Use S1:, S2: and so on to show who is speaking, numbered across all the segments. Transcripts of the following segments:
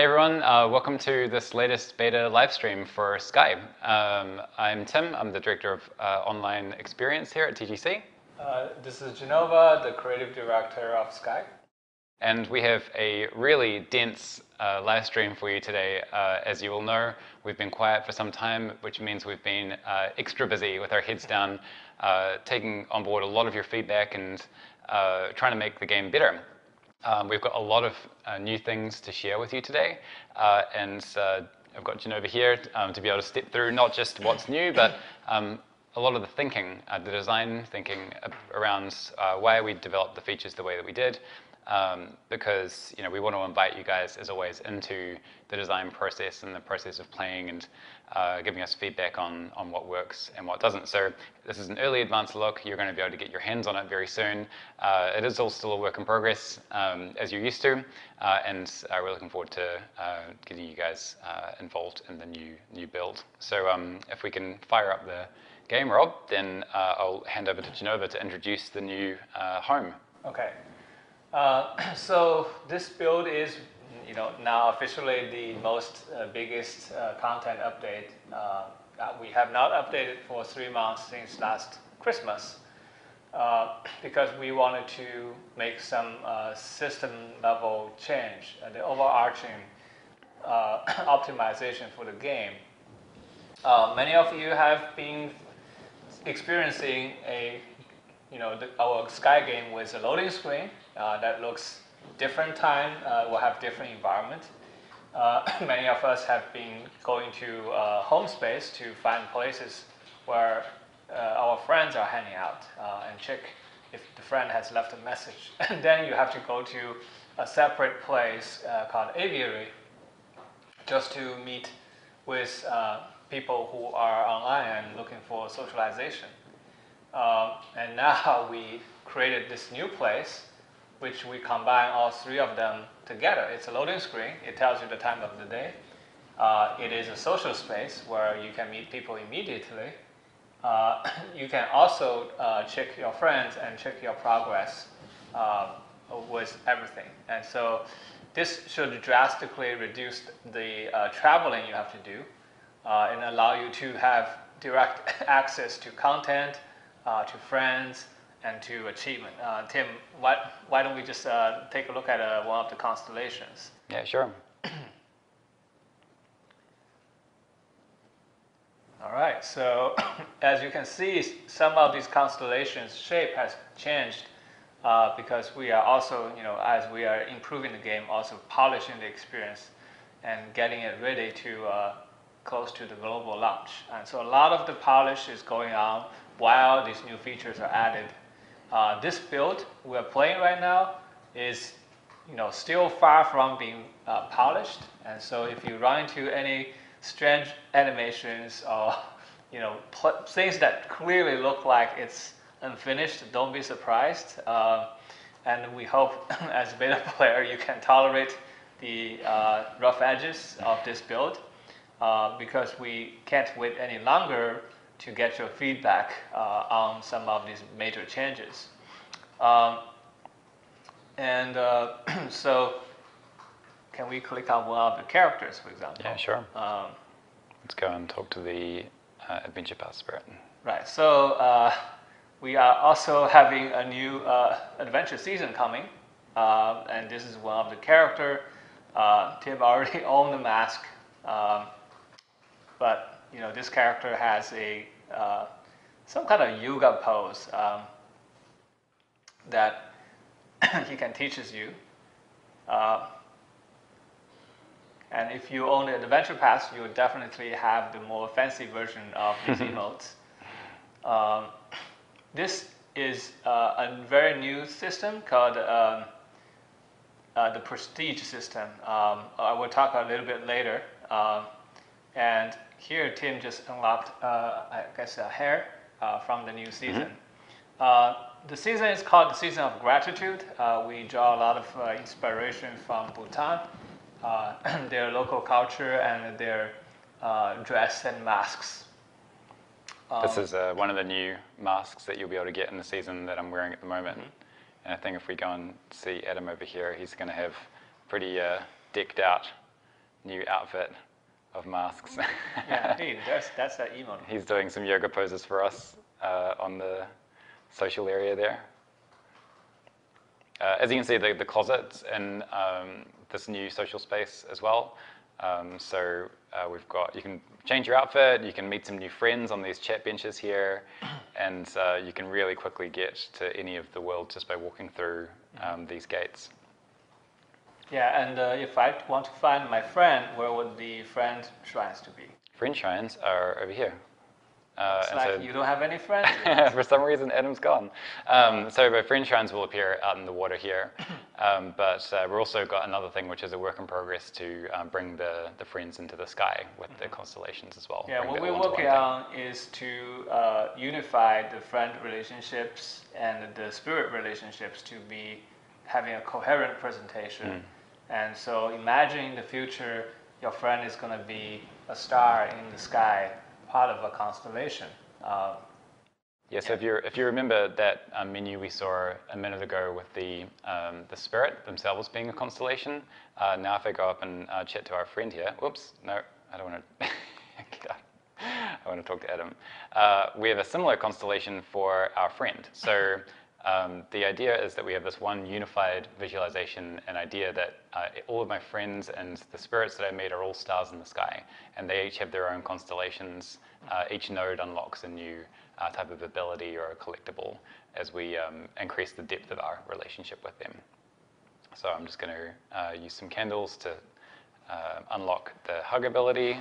S1: Hey everyone, welcome to this latest beta live stream for Sky. I'm Tim, I'm the Director of Online Experience here at TGC.
S2: This is Jenova, the Creative Director of Sky.
S1: And we have a really dense live stream for you today. As you all know, we've been quiet for some time, which means we've been extra busy with our heads down, taking on board a lot of your feedback and trying to make the game better. We've got a lot of new things to share with you today, and I've got Jenova here to be able to step through not just what's new, but a lot of the thinking, the design thinking around why we developed the features the way that we did, because we want to invite you guys, as always, into the design process and the process of playing and giving us feedback on what works and what doesn't. So this is an early advanced look. You're going to be able to get your hands on it very soon. It is all still a work in progress, as you're used to, and we're looking forward to getting you guys involved in the new build. So if we can fire up the game, Rob, then I'll hand over to Jenova to introduce the new home.
S2: Okay. So this build is, now officially the most biggest content update. We have not updated for 3 months since last Christmas because we wanted to make some system level change, the overarching optimization for the game. Many of you have been experiencing our Sky game with a loading screen that looks different time, will have different environment. Many of us have been going to home space to find places where our friends are hanging out and check if the friend has left a message. And then you have to go to a separate place called Aviary just to meet with people who are online and looking for socialization. And now we created this new place, which we combine all 3 of them together. It's a loading screen. It tells you the time of the day. It is a social space where you can meet people immediately. You can also check your friends and check your progress with everything. And so this should drastically reduce the traveling you have to do and allow you to have direct access to content, to friends, and to achievement. Tim, why don't we just take a look at one of the constellations?
S1: Yeah, sure.
S2: All right, so as you can see, some of these constellations' shape has changed because we are also, as we are improving the game, also polishing the experience and getting it ready to close to the global launch. And so a lot of the polish is going on while these new features are added. This build we're playing right now is, still far from being polished. And so if you run into any strange animations or, things that clearly look like it's unfinished, don't be surprised. And we hope, as a beta player, you can tolerate the rough edges of this build because we can't wait any longer to get your feedback on some of these major changes. So can we click on one of the characters, for example?
S1: Yeah, sure. Let's go and talk to the Adventure Path Spirit.
S2: Right, so we are also having a new adventure season coming, and this is one of the characters. Tim already owned the mask, but this character has a some kind of yoga pose that he can teaches you. And if you own the Adventure Pass, you will definitely have the more fancy version of these emotes. This is a very new system called the Prestige system. I will talk a little bit later. And here, Tim just unlocked, I guess, a hair from the new season. The season is called the Season of Gratitude. We draw a lot of inspiration from Bhutan, their local culture, and their dress and masks.
S1: This is one of the new masks that you'll be able to get in the season that I'm wearing at the moment. And I think if we go and see Adam over here, he's going to have pretty decked out new outfit of masks.
S2: Yeah, hey, that's that emote.
S1: He's doing some yoga poses for us on the social area there. As you can see, the closet's in this new social space as well. So we've got, you can change your outfit, you can meet some new friends on these chat benches here, and you can really quickly get to any of the world just by walking through these gates.
S2: Yeah, and if I want to find my friend, where would the friend shrines to be?
S1: Friend shrines are over here.
S2: It's like
S1: so
S2: you don't have any friends.
S1: for some reason, Adam's gone. So my friend shrines will appear out in the water here, but we've also got another thing which is a work in progress to bring the friends into the sky with the constellations as well.
S2: Yeah,
S1: Bring
S2: what
S1: that
S2: we're
S1: all into
S2: working
S1: one thing.
S2: on is to unify the friend relationships and the spirit relationships to be having a coherent presentation. And so imagine in the future, your friend is going to be a star in the sky, part of a constellation.
S1: Yes, so if you remember that menu we saw a minute ago with the spirit themselves being a constellation, now if I go up and chat to our friend here, whoops, no, I don't want to get up. I want to talk to Adam. We have a similar constellation for our friend. So the idea is that we have this one unified visualization and idea that all of my friends and the spirits that I made are all stars in the sky, and they each have their own constellations. Each node unlocks a new type of ability or a collectible as we increase the depth of our relationship with them. So I'm just going to use some candles to unlock the hug ability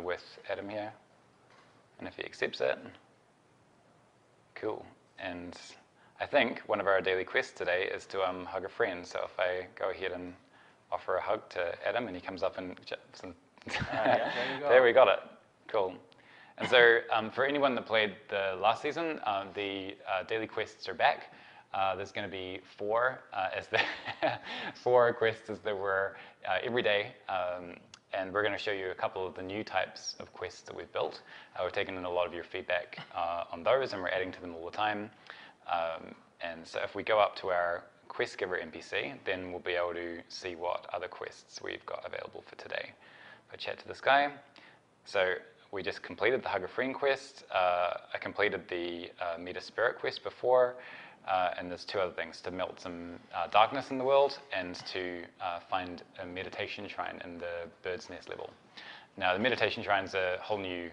S1: with Adam here, and if he accepts it, cool. And I think one of our daily quests today is to hug a friend. So if I go ahead and offer a hug to Adam and he comes up and
S2: Yeah, there you go.
S1: there we got it. Cool. And so for anyone that played the last season, the daily quests are back. There's going to be 4 as the 4 quests as there were every day. And we're going to show you a couple of the new types of quests that we've built. We've taken in a lot of your feedback on those, and we're adding to them all the time. And so if we go up to our quest giver NPC, then we'll be able to see what other quests we've got available for today. If I chat to this guy. So we just completed the Hug a Friend quest. I completed the Meet a Spirit quest before. And there's 2 other things, to melt some darkness in the world and to find a meditation shrine in the bird's nest level. Now the meditation shrine is a whole new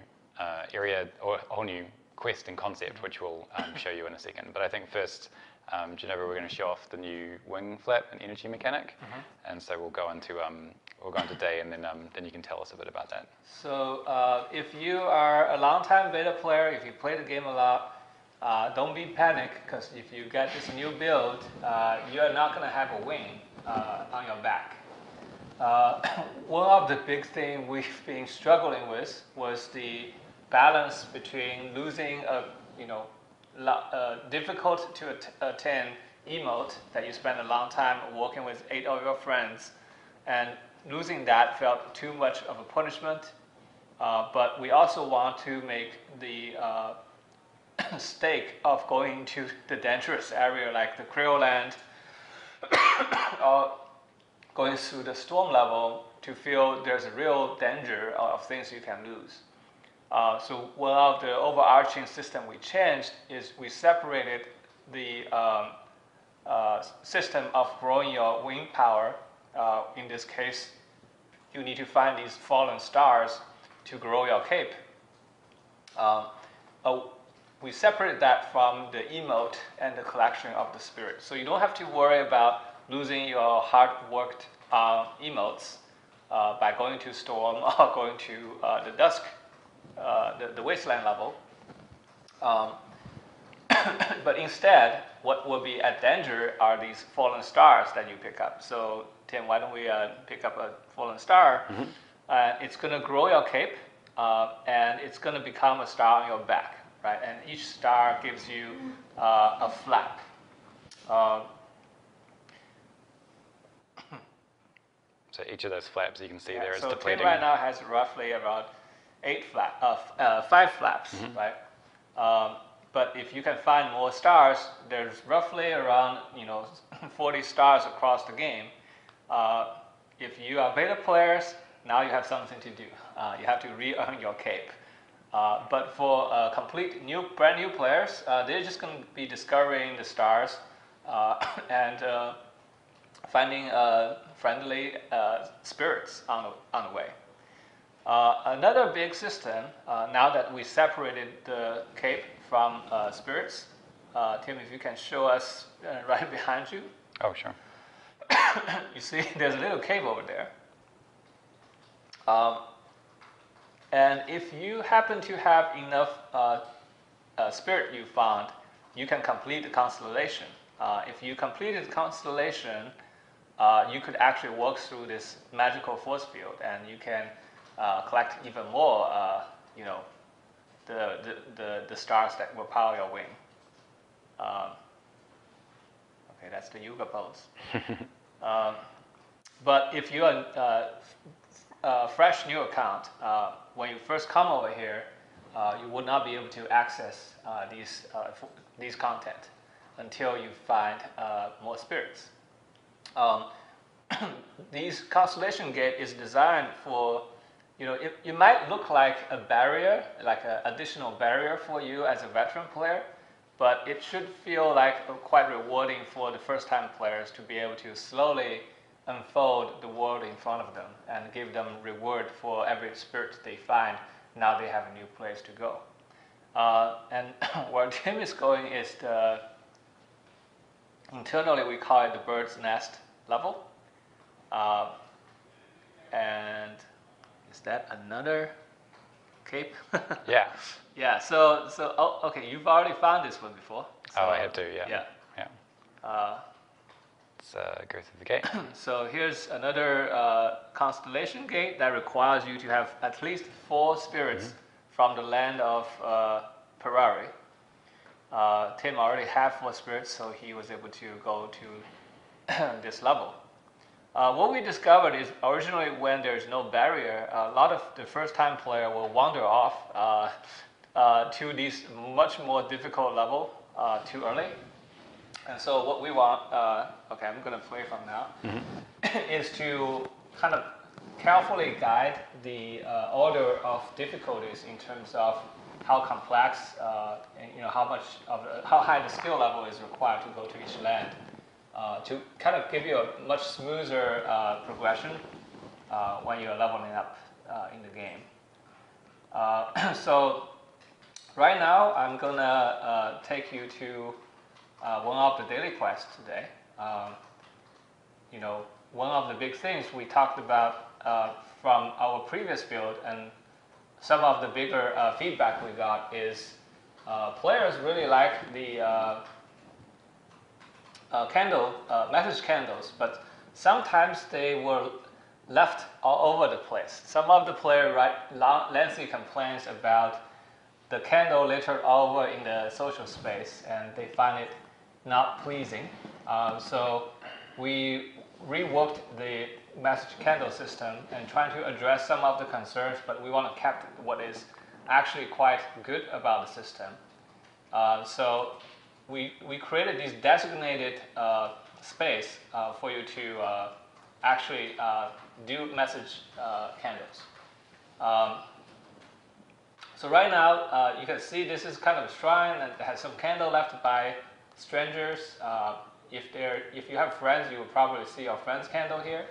S1: area, or a whole new quest and concept, which we'll show you in a second. But I think first, Jenova, we're going to show off the new wing flap and energy mechanic. And so we'll go into day, and then you can tell us a bit about that.
S2: So if you are a long-time beta player, if you play the game a lot, don't be panicked, because if you get this new build, you're not going to have a wing on your back. One of the big things we've been struggling with was the balance between losing a difficult to attain emote that you spend a long time working with 8 of your friends, and losing that felt too much of a punishment. But we also want to make the stake of going to the dangerous area like the Cryo Land or going through the storm level to feel there's a real danger of things you can lose. So one of the overarching system we changed is we separated the system of growing your wing power. In this case, you need to find these fallen stars to grow your cape. We separated that from the emote and the collection of the spirit. So you don't have to worry about losing your hard-worked emotes by going to storm or going to the dusk, the wasteland level. But instead, what will be at danger are these fallen stars that you pick up. So Tim, why don't we pick up a fallen star? It's going to grow your cape, and it's going to become a star on your back. Right, and each star gives you a flap.
S1: So each of those flaps you can see there is
S2: so
S1: depleting.
S2: Tim right now has roughly around 5 flaps, right? But if you can find more stars, there's roughly around 40 stars across the game. If you are beta players, now you have something to do. You have to re-earn your cape. But for brand new players, they're just going to be discovering the stars and finding friendly spirits on the way. Another big system, now that we separated the cape from spirits, Tim, if you can show us right behind you.
S1: Oh, sure.
S2: You see, there's a little cape over there. And if you happen to have enough spirit you found, you can complete the constellation. If you completed the constellation, you could actually walk through this magical force field, and you can collect even more, the stars that will power your wing. Okay, that's the yoga pose. But if you're a fresh new account, when you first come over here, you would not be able to access these content until you find more spirits. These constellation gate is designed for, it might look like a barrier, like an additional barrier for you as a veteran player, but it should feel like quite rewarding for the first-time players to be able to slowly unfold the world in front of them and give them reward for every spirit they find. Now they have a new place to go. And where Tim is going is internally we call it the bird's nest level. And is that another cape?
S1: Yeah.
S2: Yeah, so okay, you've already found this one before. So,
S1: I had to, yeah. Let's go through the gate.
S2: So here's another constellation gate that requires you to have at least 4 spirits from the land of Perari. Tim already had 4 spirits, so he was able to go to this level. What we discovered is originally when there's no barrier, a lot of the first-time player will wander off to this much more difficult level too early. And so what we want, okay, I'm going to play from now, is to kind of carefully guide the order of difficulties in terms of how complex, and how high the skill level is required to go to each land, to kind of give you a much smoother progression when you're leveling up in the game. So right now, I'm going to take you to one of the daily quests today. One of the big things we talked about from our previous build, and some of the bigger feedback we got is players really like the message candles, but sometimes they were left all over the place. Some of the players write lengthy complaints about the candle littered all over in the social space, and they find it not pleasing. So we reworked the message candle system and trying to address some of the concerns, but we want to keep what is actually quite good about the system. So we created this designated space for you to actually do message candles. So right now, you can see this is kind of a shrine and it has some candle left by strangers. If you have friends, you will probably see your friend's candle here.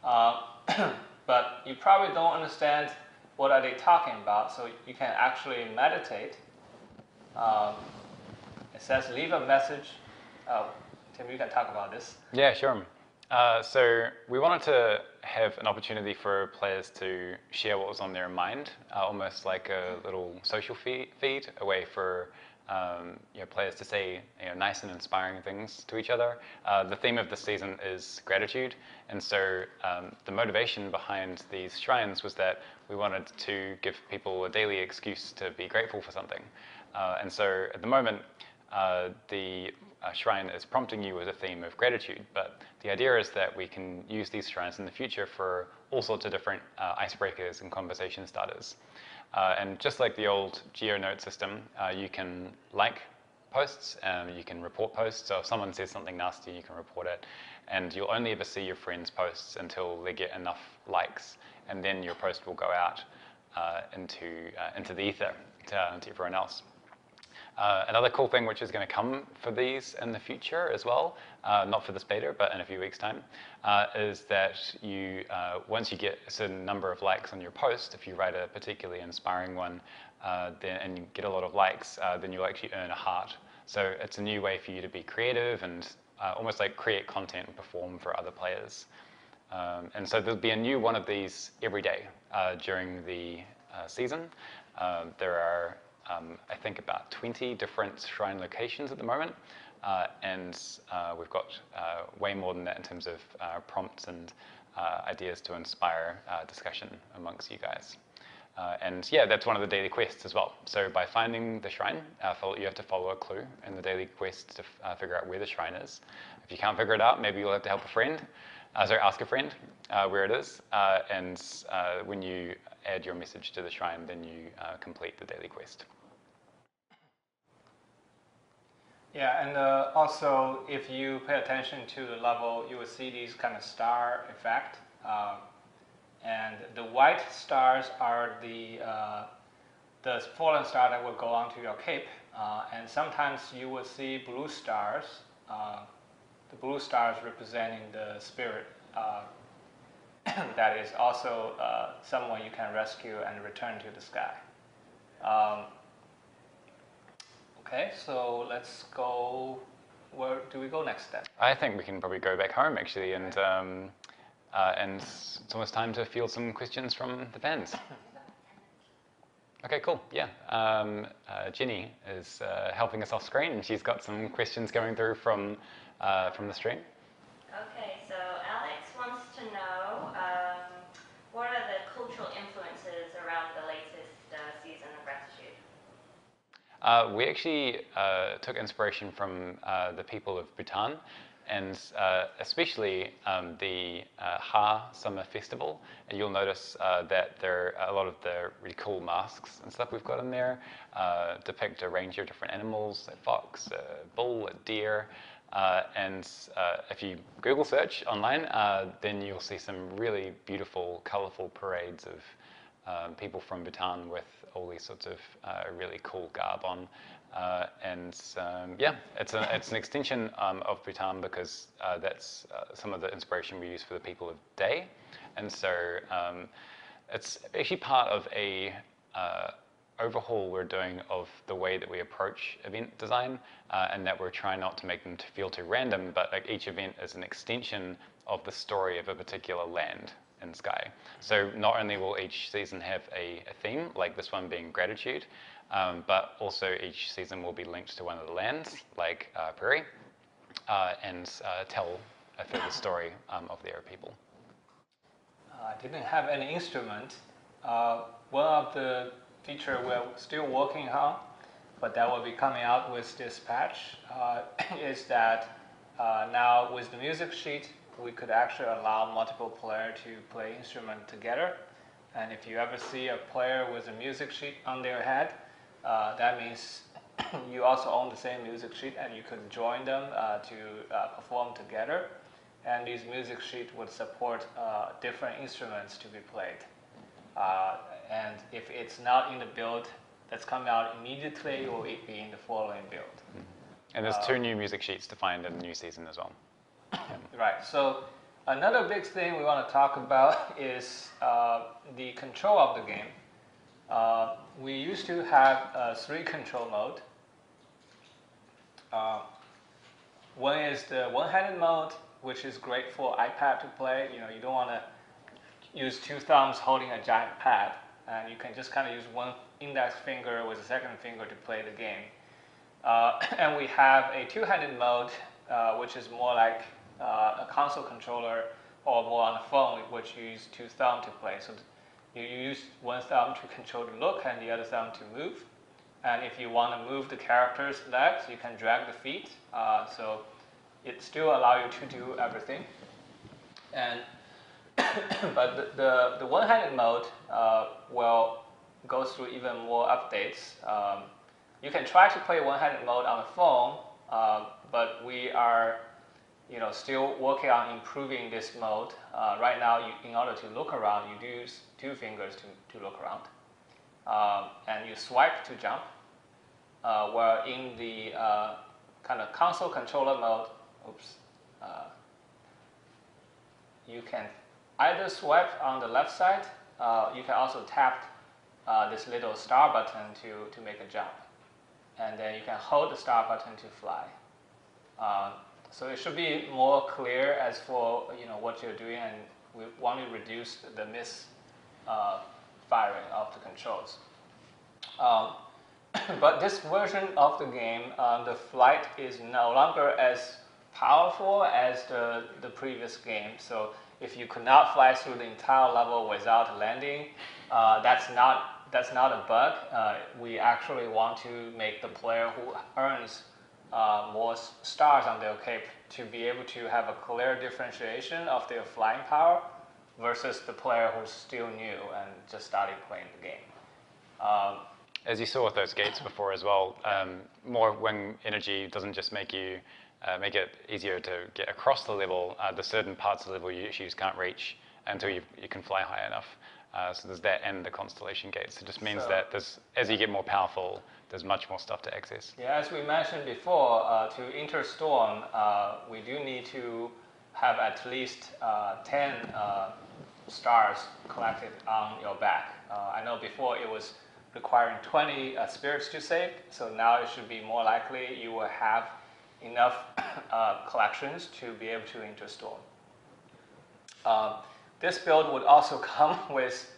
S2: But you probably don't understand what are they talking about, so you can actually meditate. It says leave a message. Tim, you can talk about this.
S1: Yeah, sure. So we wanted to have an opportunity for players to share what was on their mind, almost like a little social feed, a way for players to say nice and inspiring things to each other. The theme of this season is gratitude, and so the motivation behind these shrines was that we wanted to give people a daily excuse to be grateful for something. And so at the moment, the shrine is prompting you with a theme of gratitude, but the idea is that we can use these shrines in the future for all sorts of different icebreakers and conversation starters. And just like the old GeoNote system, you can like posts. You can report posts, so if someone says something nasty, you can report it. And you'll only ever see your friends' posts until they get enough likes, and then your post will go out into the ether to everyone else. Another cool thing which is going to come for these in the future as well, not for this beta, but in a few weeks' time, is that you, once you get a certain number of likes on your post, if you write a particularly inspiring one and you get a lot of likes, then you'll actually earn a heart. So it's a new way for you to be creative and almost like create content and perform for other players. And so there'll be a new one of these every day during the season. There are I think about 20 different shrine locations at the moment, and we've got way more than that in terms of prompts and ideas to inspire discussion amongst you guys. And yeah, that's one of the daily quests as well. So by finding the shrine, you have to follow a clue in the daily quest to figure out where the shrine is. If you can't figure it out, maybe you'll have to help a friend. Ask a friend where it is, and when you add your message to the shrine, then you complete the daily quest.
S2: Yeah, and also if you pay attention to the level, you will see these kind of star effect. And the white stars are the fallen star that will go onto your cape. And sometimes you will see blue stars. The blue stars representing the spirit that is also someone you can rescue and return to the sky. Okay, so let's go. Where do we go next then?
S1: I think we can probably go back home actually, and it's almost time to field some questions from the fans. Okay, cool. Yeah, Jenny is helping us off screen, and she's got some questions going through from the stream.
S3: Okay, so Alex wants to know what are the cultural influences around the latest season of Gratitude?
S1: We actually took inspiration from the people of Bhutan, and especially the Ha Summer Festival. And you'll notice that there are a lot of the really cool masks and stuff we've got in there depict a range of different animals, a fox, a bull, a deer. And if you Google search online, then you'll see some really beautiful, colorful parades of people from Bhutan with all these sorts of really cool garb on. Yeah, it's an extension of Bhutan because that's some of the inspiration we use for the people of Day. And so it's actually part of a overhaul we're doing of the way that we approach event design, and that we're trying not to make them to feel too random, but like each event is an extension of the story of a particular land in Sky. So not only will each season have a theme, like this one being Gratitude, but also each season will be linked to one of the lands, like Prairie, and tell a further story of their people.
S2: I didn't have any instrument. One of the feature we're still working on, but that will be coming out with this patch, is that now with the music sheet, we could actually allow multiple players to play instrument together. And if you ever see a player with a music sheet on their head, that means you also own the same music sheet, and you could join them to perform together. And these music sheet would support different instruments to be played. And if it's not in the build that's coming out immediately, it will be in the following build.
S1: And there's 2 new music sheets to find in the new season as well.
S2: Right, so another big thing we want to talk about is the control of the game. We used to have 3 control mode. One is the one-handed mode, which is great for iPad to play. You know, you don't want to use 2 thumbs holding a giant pad, and you can just kind of use one index finger with a second finger to play the game. And we have a 2-handed mode, which is more like a console controller, or more on the phone, which you use 2 thumbs to play. So you use one thumb to control the look and the other thumb to move. And if you want to move the character's legs, you can drag the feet. So it still allows you to do everything. And but the one-handed mode will go through even more updates. You can try to play one-handed mode on the phone, but we are still working on improving this mode. Right now, in order to look around, you do use 2 fingers to look around. And you swipe to jump. Where in the kind of console controller mode, you can either swipe on the left side, you can also tap this little star button to make a jump. And then you can hold the star button to fly. So it should be more clear as for what you're doing, and we want to reduce the misfiring of the controls. But this version of the game, the flight is no longer as powerful as the previous game. So if you could not fly through the entire level without landing, that's not a bug. We actually want to make the player who earns more stars on their cape to be able to have a clear differentiation of their flying power versus the player who's still new and just starting playing the game.
S1: As you saw with those gates before as well, more wing energy doesn't just make it easier to get across the level. There's certain parts of the level you just can't reach until you can fly high enough. So there's that and the constellation gates. It just means that as you get more powerful, there's much more stuff to access.
S2: Yeah, as we mentioned before, to enter Storm, we do need to have at least 10 stars collected on your back. I know before it was requiring 20 spirits to save, so now it should be more likely you will have enough collections to be able to enter Storm. This build would also come with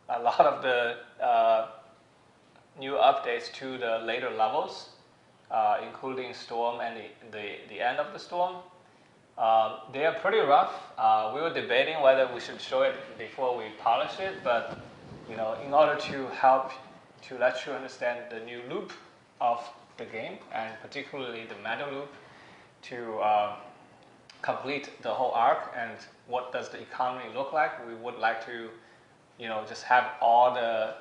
S2: a lot of the new updates to the later levels, including Storm and the end of the Storm. They are pretty rough. We were debating whether we should show it before we polish it, but in order to help to let you understand the new loop of the game, and particularly the meta loop, to complete the whole arc and what does the economy look like, we would like to just have all the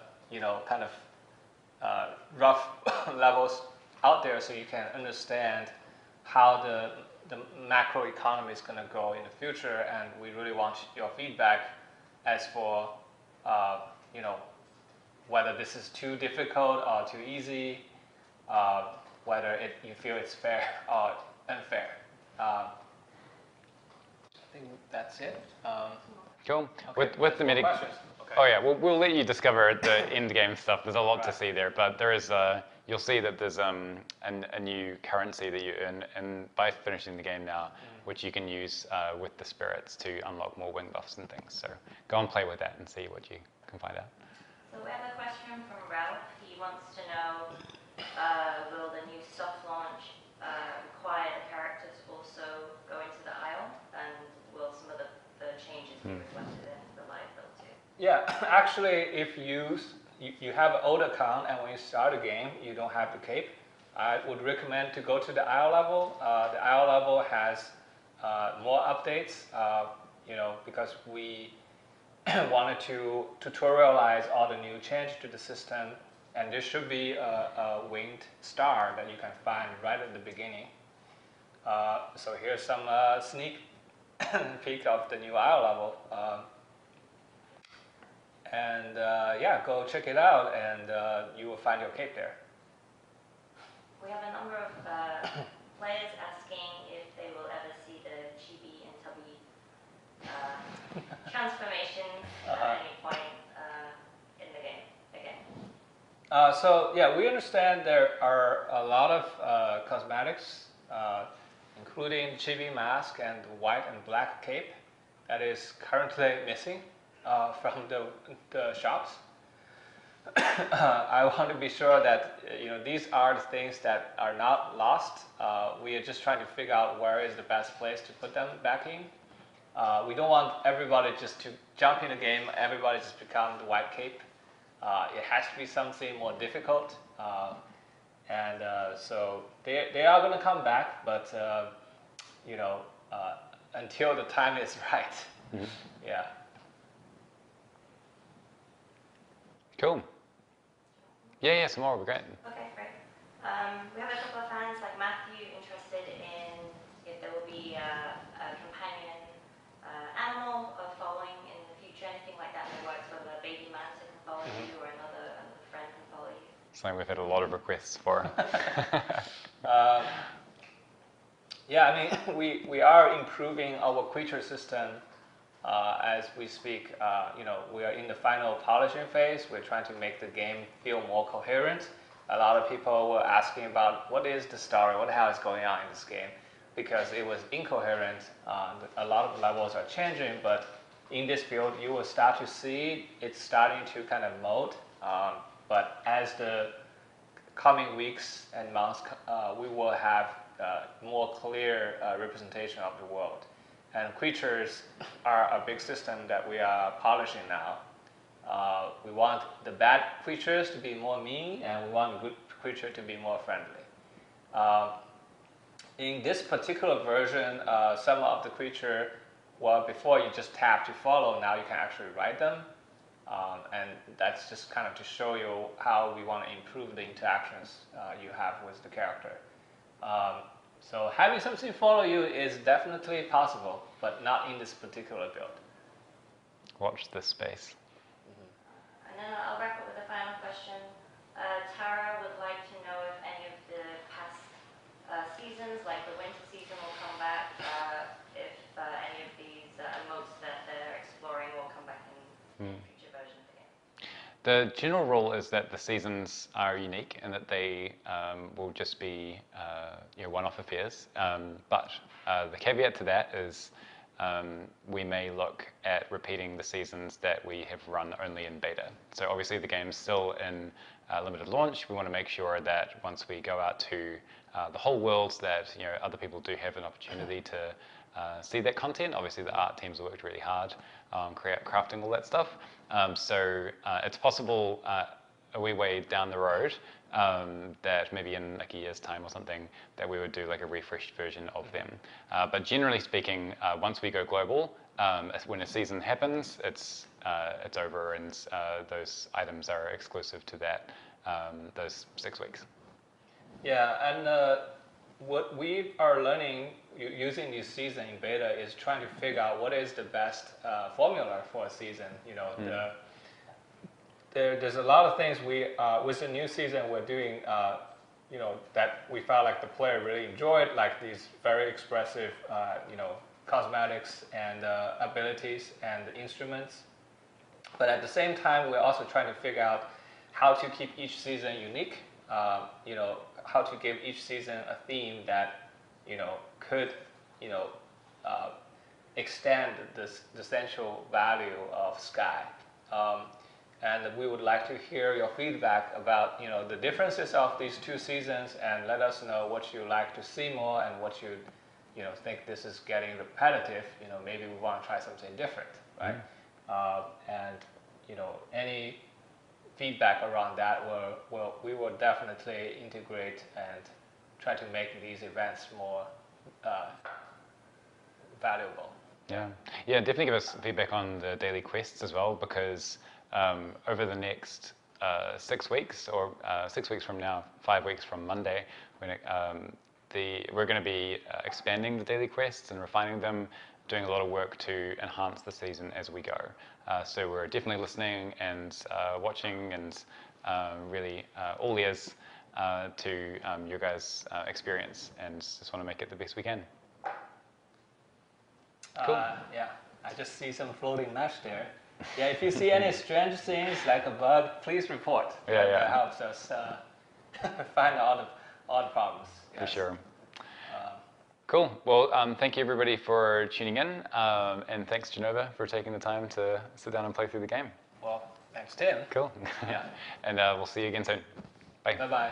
S2: kind of rough levels out there so you can understand how the macro economy is going to grow in the future. And we really want your feedback as for whether this is too difficult or too easy, whether you feel it's fair or unfair. I think that's it.
S1: Cool.
S2: Okay.
S1: With the medic.
S2: Questions? Okay.
S1: Oh yeah, we'll let you discover the end game stuff. There's a lot to see there, but there is you'll see that there's a new currency that you earn, and by finishing the game now, which you can use with the spirits to unlock more wing buffs and things. So go and play with that and see what you can find out.
S3: So we have a question from Ralph. He wants to know, will the new soft launch require the characters also go into the Isle, and will some of the changes be reflected in the live build too?
S2: Yeah, actually, if you have an old account and when you start a game, you don't have the cape, I would recommend to go to the Isle level. The Isle level has more updates, because we wanted to tutorialize all the new change to the system, and there should be a winged star that you can find right at the beginning. So here's some sneak peek of the new Isle level. Yeah, go check it out, and you will find your cape there.
S3: We have a number of players asking if they will ever see the chibi and tubby transformations at any point in the game again.
S2: So yeah, we understand there are a lot of cosmetics, including chibi mask and white and black cape, that is currently missing from the shops. I want to be sure that these are the things that are not lost. We are just trying to figure out where is the best place to put them back in. We don't want everybody just to jump in the game, everybody just become the white cape. It has to be something more difficult. So they are going to come back, but until the time is right.
S1: Mm-hmm.
S2: Yeah.
S1: Cool. Yeah, some more would be great.
S3: Okay, great. We have a couple of fans like Matthew interested in if there will be a companion animal following in the future, anything like that that works, whether a baby manta can follow you or another friend can follow you.
S1: Something we've had a lot of requests for.
S2: Yeah, I mean, we are improving our creature system as we speak. We are in the final polishing phase. We're trying to make the game feel more coherent. A lot of people were asking about what is the story, what the hell is going on in this game, because it was incoherent. A lot of levels are changing, but in this build, you will start to see it's starting to kind of mold. But as the coming weeks and months, we will have more clear representation of the world. And creatures are a big system that we are polishing now. We want the bad creatures to be more mean, and we want the good creature to be more friendly. In this particular version, some of the creature, well, before you just tap to follow, now you can actually write them. And that's just kind of to show you how we want to improve the interactions you have with the character. So having something follow you is definitely possible, but not in this particular build.
S1: Watch this space.
S3: And then I'll wrap up with a final question. Tara would like to know if any of the past seasons, like the winter season, will come back, if any of these modes that they're exploring will come back in future versions of the game.
S1: The general rule is that the seasons are unique and that they will just be one-off affairs. But the caveat to that is we may look at repeating the seasons that we have run only in beta. So obviously the game's still in limited launch. We want to make sure that once we go out to the whole world, that other people do have an opportunity to see that content. Obviously the art teams worked really hard on crafting all that stuff. So it's possible a wee way down the road that maybe in like a year's time or something that we would do like a refreshed version of them. But generally speaking, once we go global, when a season happens, it's over, and those items are exclusive to that those 6 weeks.
S2: Yeah, and what we are learning using this season in beta is trying to figure out what is the best formula for a season. There's a lot of things with the new season we're doing, that we felt like the player really enjoyed, like these very expressive, cosmetics and abilities and instruments. But at the same time, we're also trying to figure out how to keep each season unique. How to give each season a theme that could extend the essential value of Sky. And we would like to hear your feedback about the differences of these two seasons, and let us know what you like to see more and what you think this is getting repetitive. Maybe we want to try something different, right? And any feedback around that we will definitely integrate and try to make these events more valuable.
S1: Yeah, definitely give us feedback on the daily quests as well, because over the next 6 weeks, or 6 weeks from now, 5 weeks from Monday, we're going to be expanding the daily quests and refining them, doing a lot of work to enhance the season as we go. So we're definitely listening and watching and really all ears to your guys' experience, and just want to make it the best we can. Cool.
S2: Yeah, I just see some floating mesh there. Yeah, if you see any strange things like a bug, please report. That helps us find all the problems. Yes.
S1: For sure. Cool. Well, thank you everybody for tuning in, and thanks Jenova for taking the time to sit down and play through the game.
S2: Well, thanks Tim.
S1: Cool.
S2: Yeah.
S1: And we'll see you again soon. Bye.
S2: Bye-bye.